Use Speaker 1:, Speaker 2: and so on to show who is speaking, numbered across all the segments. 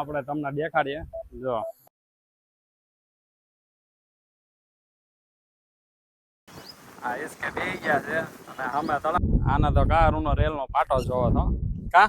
Speaker 1: આપણે તમને દેખાડીએ. જો આ હિસકે બેહી ગયા છે અને અમે આને તો કારુનો રેલનો પાટો જોવો તો કા.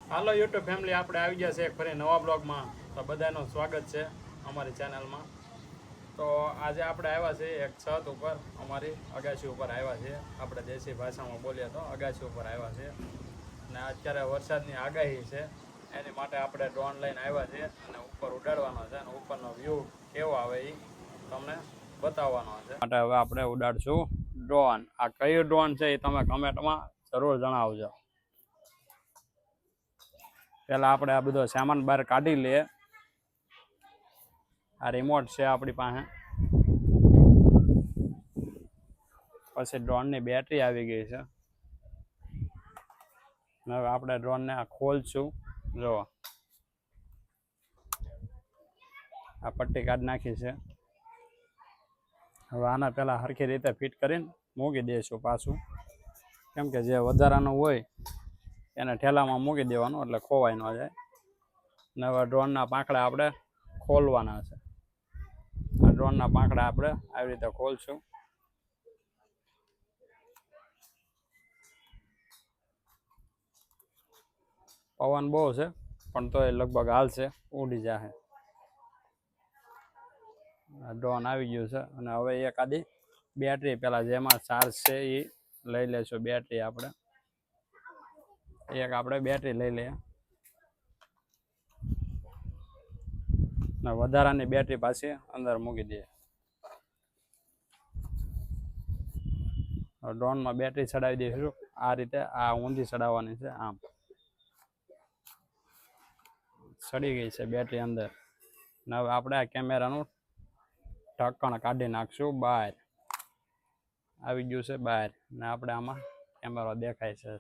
Speaker 1: હાલો યુટ્યુબ ફેમિલી, આપણે આવી ગયા છે ફરી નવા બ્લોગમાં. તો બધાનું સ્વાગત છે અમારી ચેનલમાં. તો આજે આપણે આવ્યા છીએ એક છત ઉપર, અમારી અગાસી ઉપર આવ્યા છીએ. આપણે દેશી ભાષામાં બોલીએ તો અગાસી ઉપર આવ્યા છીએ. અને અત્યારે વરસાદની આગાહી છે, એની માટે આપણે ડ્રોન લઈને આવ્યા છીએ અને ઉપર ઉડાડવાનો છે. અને ઉપરનો વ્યૂ કેવો આવે એ તમને બતાવવાનો છે. માટે હવે આપણે ઉડાડશું ડ્રોન. આ કયું ડ્રોન છે એ તમે કમેન્ટમાં જરૂર જણાવજો. પહેલાં આપણે આ બધો સામાન બહાર કાઢી લઈએ. આ રિમોટ છે આપણી પાસે. પછી ડ્રોનની બેટરી આવી ગઈ છે. હવે આપણે ડ્રોનને ખોલશું. જો આ પટ્ટી કાઢી નાખી છે. હવે આના પહેલાં સરખી રીતે ફિટ કરીને મૂકી દઈશું પાછું, કેમ કે જે વધારાનું હોય એને ઠેલામાં મૂકી દેવાનું એટલે ખોવાઈ ન જાય. અને હવે ડ્રોનના પાંખડા આપણે ખોલવાના છે. આ ડ્રોનના પાંખડા આપણે આવી રીતે ખોલશું. પવન બહુ છે પણ તો એ લગભગ હાલશે, ઉડી જશે. ડ્રોન આવી ગયું છે. અને હવે એકાદી બેટરી પેલા જેમાં ચાર્જ છે એ લઈ લઈશું. બેટરી આપણે બેટરી લઈ લઈએ. ને વધારાની બેટરી પાછી અંદર મૂકી દઈએ. ડ્રોનમાં બેટરી ચડાવી દઈશું આ રીતે. આ ઊંધી ચડાવવાની છે. આમ ચડી ગઈ છે બેટરી અંદર. ને હવે આપણે આ કેમેરાનું ઢક્કણ કાઢી નાખશું બહાર. આવી ગયું છે બહાર. ને આપણે આમાં કેમેરો દેખાય છે.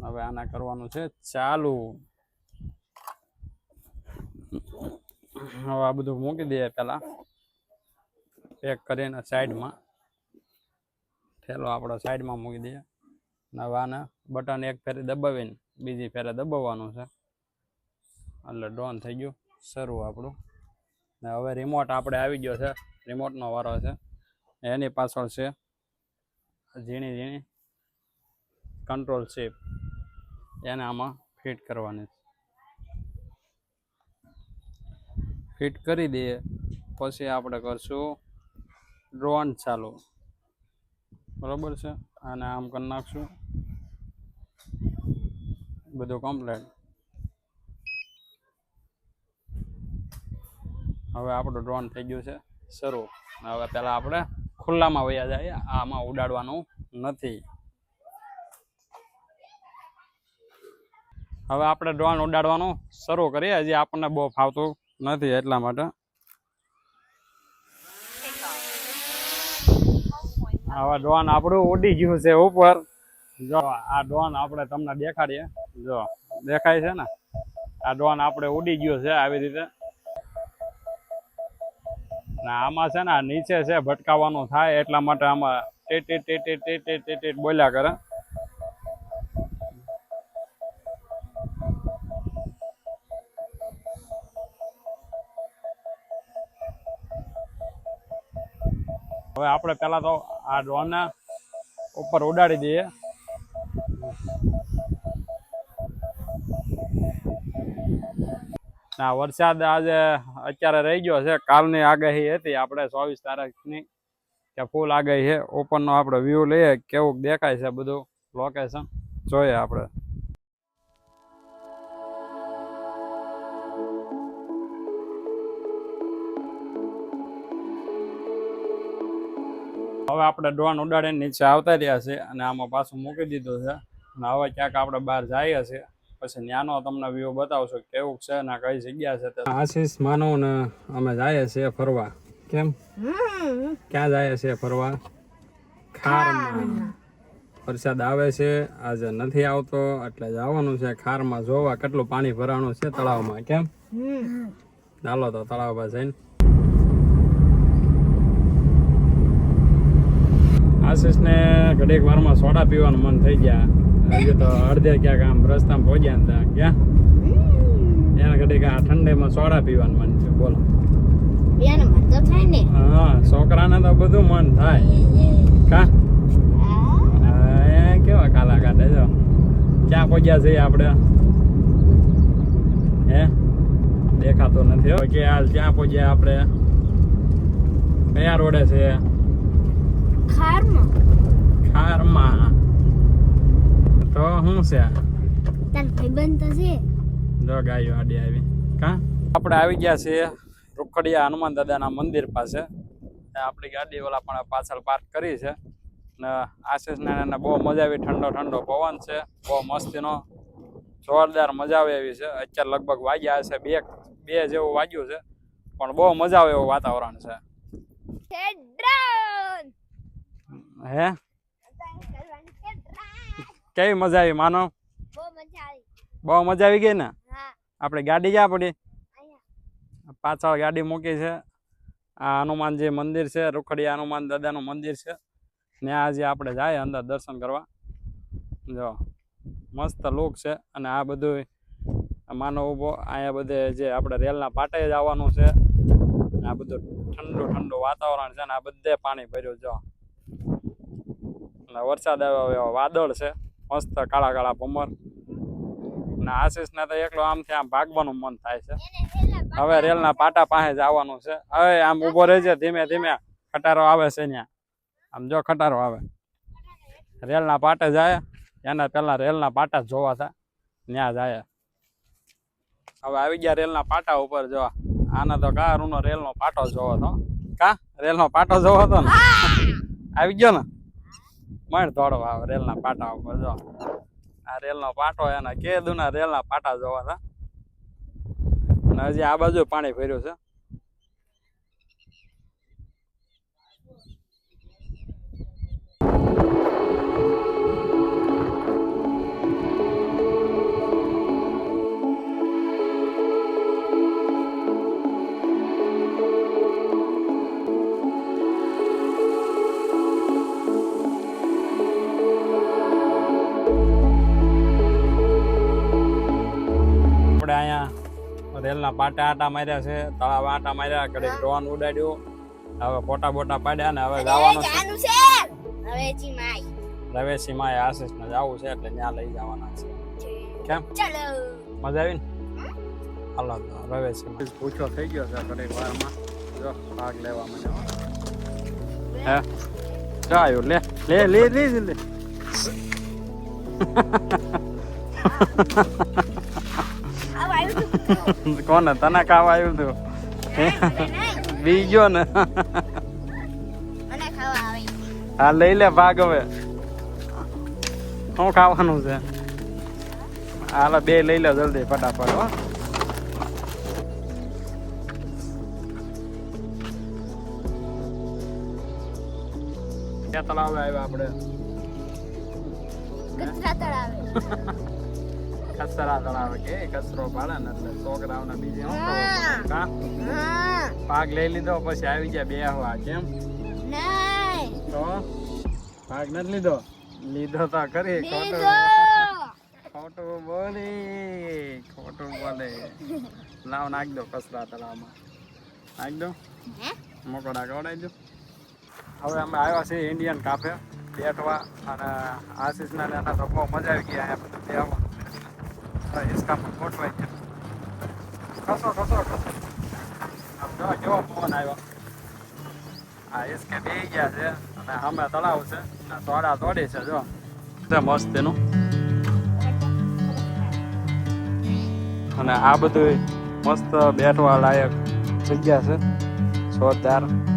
Speaker 1: હવે આના કરવાનું છે ચાલુ. હવે આ બધું મૂકી દઈએ પહેલાં પેક કરીને સાઈડમાં. થેલો આપણો સાઈડમાં મૂકી દઈએ. હવે આને બટન એક ફેરે દબાવીને બીજી ફેરે દબાવવાનું છે એટલે ડ્રોન થઈ ગયું શરૂ આપણું. ને હવે રિમોટ આપણે આવી ગયો છે. રિમોટનો વારો છે. એની પાછળ છે ઝીણી ઝીણી કંટ્રોલ શીપ, એને આમાં ફિટ કરવાની છે. ફિટ કરી દઈએ પછી આપણે કરશું ડ્રોન ચાલુ. બરાબર છે. અને આમ કરી નાખશું બધું કમ્પ્લીટ. હવે આપણું ડ્રોન થઈ ગયું છે શરૂ. હવે પહેલાં આપણે ખુલ્લામાં વયા જાય, આમાં ઉડાડવાનું નથી. હવે આપણે ડ્રોન ઉડાડવાનું શરૂ કરીએ. હજી આપણને બહુ ફાવતું નથી એટલા માટે. હવે ડ્રોન આપણું ઉડી ગયું છે ઉપર. જો આ ડ્રોન આપણે તમને દેખાડીએ. જો દેખાય છે ને, આ ડ્રોન આપણે ઉડી ગયું છે આવી રીતે. ને આમાં છે ને નીચે છે ભટકાવવાનું થાય એટલા માટે આમાં ટીટ બોલ્યા કરે. હવે આપણે પહેલા તો આ ડ્રોનને ઉપર ઉડાડી દઈએ. ના વરસાદ આજે અત્યારે રહી ગયો છે. કાલની આગાહી હતી આપણે 24 તારીખની કે ફૂલ આગાહી છે. ઉપરનો આપણે વ્યૂ લઈએ કેવું દેખાય છે બધું લોકેશન જોઈએ આપણે. હવે આપણે ડ્રોન ઉડાડીને નીચે આવતા રહ્યા છે અને આમાં પાછું મૂકી દીધું છે. અને હવે ક્યાંક આપણે બહાર જઈએ છીએ પછી ત્યાંનો તમને વ્યૂ બતાવશું કેવું છે ને કઈ જગ્યા છે. આશીષ માનવ ને અમે જઈએ છીએ ફરવા. કેમ ક્યાં જઈએ છીએ ફરવા? ખારમાં. વરસાદ આવે છે આજે નથી આવતો એટલે જવાનું છે ખારમાં જોવા કેટલું પાણી ભરાણું છે તળાવમાં. કેમ ચાલો તો તળાવ પર જઈને. આશીષને ઘડીક વારમાં સોડા પીવાનું મન થઈ ગયા હજુ તો અડધે ક્યાંક આમ રસ્તામાં પહોંચ્યા હતા ક્યાં એના ઘડીક આ ઠંડીમાં સોડા પીવાનું મન છે બોલો
Speaker 2: યાર મન તો થાય ને
Speaker 1: હા છોકરાને તો બધું મન થાય કા કેવા કાલા કાઢે જો ક્યાં પહોંચ્યા છીએ આપણે હે દેખાતો નથી હો કે હાલ ક્યાં પહોંચ્યા આપણે કયા રોડે છે ખારમાં તો શું છે
Speaker 2: તાર ભાઈબંધ તો છે
Speaker 1: જો ગાયો આડી આવી કા આપણે આવી ગયા છીએ રૂખડિયા હનુમાન દાદાના મંદિર પાસે આપણી ગાડી ઓલા પણ પાછળ પાર્ક કરી છે ને આશીષ ને બહુ મજા આવી ઠંડો ઠંડો પવન છે બહુ મસ્તીનો જોરદાર મજા આવે એવી છે અત્યારે લગભગ વાગ્યા હશે બે જેવું વાગ્યું છે પણ બહુ મજા આવે એવું વાતાવરણ છે હે કેવી મજા આવી માનો બહુ મજા આવી ગઈ ને આપણે ગાડી ક્યાં પડી પાછળ ગાડી મૂકી છે આ હનુમાનજી મંદિર છે રૂખડિયા હનુમાન દાદાનું મંદિર છે ત્યાં આજે આપણે જાય અંદર દર્શન કરવા જો મસ્ત લુક છે અને આ બધું માનો ઊભો અહીંયા બધે જે આપણે રેલના પાટે જ આવવાનું છે આ બધું ઠંડુ ઠંડુ વાતાવરણ છે ને આ બધે પાણી ભર્યું જો અને વરસાદ આવ્યો એવો વાદળ છે મસ્ત કાળા કાળા ભમર ને આશીષને તો એકલો આમથી આમ ભાગવાનું મન થાય છે હવે રેલના પાટા પાસે જ આવવાનું છે હવે આમ ઊભો રહેજે ધીમે ધીમે ખટારો આવે છે ત્યાં આમ જો ખટારો આવે રેલના પાટે જાય એના પહેલા રેલના પાટા જોવા હતા ત્યાં જાય હવે આવી ગયા રેલના પાટા ઉપર જો આના તો કારુનો રેલનો પાટો જોવો હતો કા રેલનો પાટો જોવો હતો ને આવી ગયો ને મણ દોડો આવે રેલના પાટા ઉપર જો આ રેલનો પાટો એના કેદુના રેલના પાટા જોવા હતા અને હજી આ બાજુ પાણી ભર્યું છે અહીંયા રેલના પાટા આટા માર્યા છે તળાવ આટા માર્યા કડે ડ્રોન ઉડાડ્યું હવે ફોટા બોટા પાડ્યા ને હવે જવાનું છે રવેશી માય આશીષ ને જવું છે એટલે ત્યાં લઈ જવાના છે કેમ મજા આવી ને હાલો રવેશી પૂછો થઈ ગયો છે ઘણી વારમાં જો ભાગ લેવા મને હે જાયો લે લે લે લે લે કોને તને ખાવા આવ્યું તું બીજો ને હા લઈ લે ભાગ હવે શું ખાવાનું છે હાલ બે લઈ લે જલ્દી ફટાફટ હો ક્યાં તળાવ આવ્યા આપણે કચરા તળાવે કે કચરો પાડે ને એટલે છોકરાઓને બીજી ભાગ લઈ લીધો પછી આવી ગયા બે હવા કેમ તો ભાગ નથી લીધો લીધો તો કરી ખોટું બોલે લાવ નાખ દો કચરા તળાવમાં નાખ દો મોકળા કવડાવી દો હવે અમે આવ્યા છીએ ઇન્ડિયન કાફે બેઠવા અને આશીષના એના તો બહુ મજા આવી ગઈ અહીંયા બધું બેહવા હિસકામાં ગોઠવાઈ ગયા કસો આમ જો કેવો ફોન આવ્યો આ હિસકે બે ગયા છે અને અમે તળાવ છે સોડા તોડી છે જો મસ્ત એનું અને આ બધું મસ્ત બેઠવા લાયક જગ્યા છે જોરદાર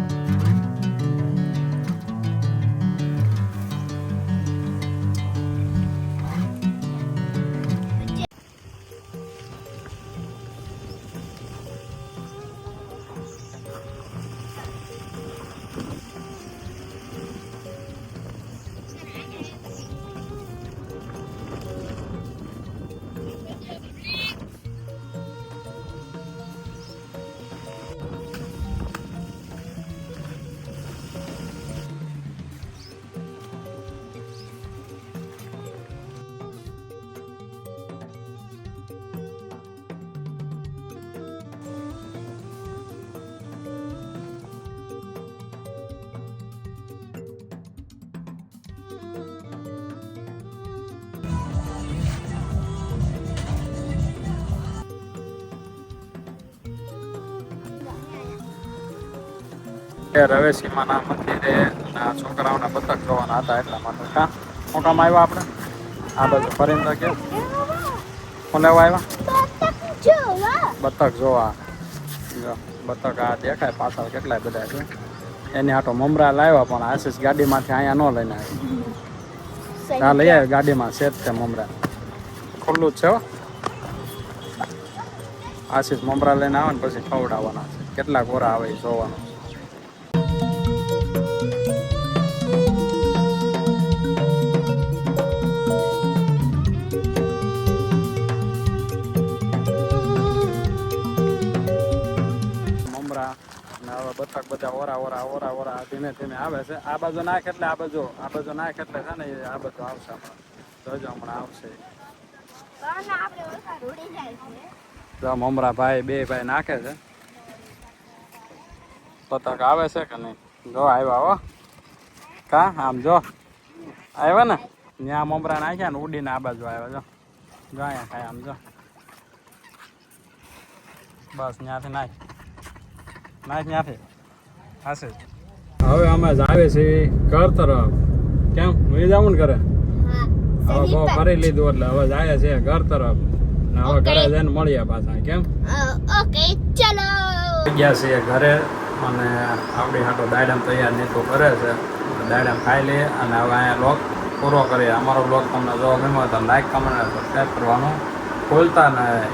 Speaker 1: એ રવેશીમાના મંદિરે અને આ છોકરાઓના બતક જોવાના હતા એટલા માટે કાં શું કામ આવ્યા આપણે આ બાજુ ફરીને કે શું લેવા આવ્યા બતક જોવા જો બતક આ દેખાય પાછળ કેટલાય બધા છે એની હાટો મમરા લાવ્યા પણ આશીષ ગાડીમાંથી અહીંયા ન લઈને આવ્યો હા લઈ આવ્યો ગાડીમાં સેજ છે મમરા ખુલ્લું જ છે હો આશીષ મમરા લઈને આવે ને પછી ખવડાવવાના છે કેટલા ગોરા આવે એ જોવાનું મમરા અને હવે બતક બધા ઓરા ધીમે ધીમે આવે છે આ બાજુ નાખ એટલે આ બાજુ નાખ એટલે છે ને આ બાજુ આવશે હમણાં જોજો હમણાં આવશે જો મમરા ભાઈ બે ભાઈ નાખે છે બતક આવે છે કે નહીં જો આવ્યા હો કા આમ જો આવ્યા ને ત્યાં મમરા નાખ્યા ને ઉડીને આ બાજુ આવ્યા જો અહીંયા ખાય આમ જો બસ ત્યાંથી નાખ ત્યાંથી હશે હવે અમે જ આવે છે ઘર તરફ કેમ હું જાઉં ને ઘરે હવે બહુ ફરી લીધું એટલે હવે જાય છે ઘર તરફ ને હવે ઘરે જઈને મળીએ પાછા કેમ
Speaker 2: ઓકે ચલો
Speaker 1: ગયા છીએ ઘરે અને આપણી હાટો દાયડામ તૈયાર નીતો કરે છે દાયડામ ખાઈ લઈએ અને હવે અહીંયા બ્લોગ પૂરો કરીએ અમારો બ્લોગ તમને જો ગમ્યો તો લાઈક કમેન્ટ સબસ્ક્રાઈબ કરવાનું ભૂલતા નહીં.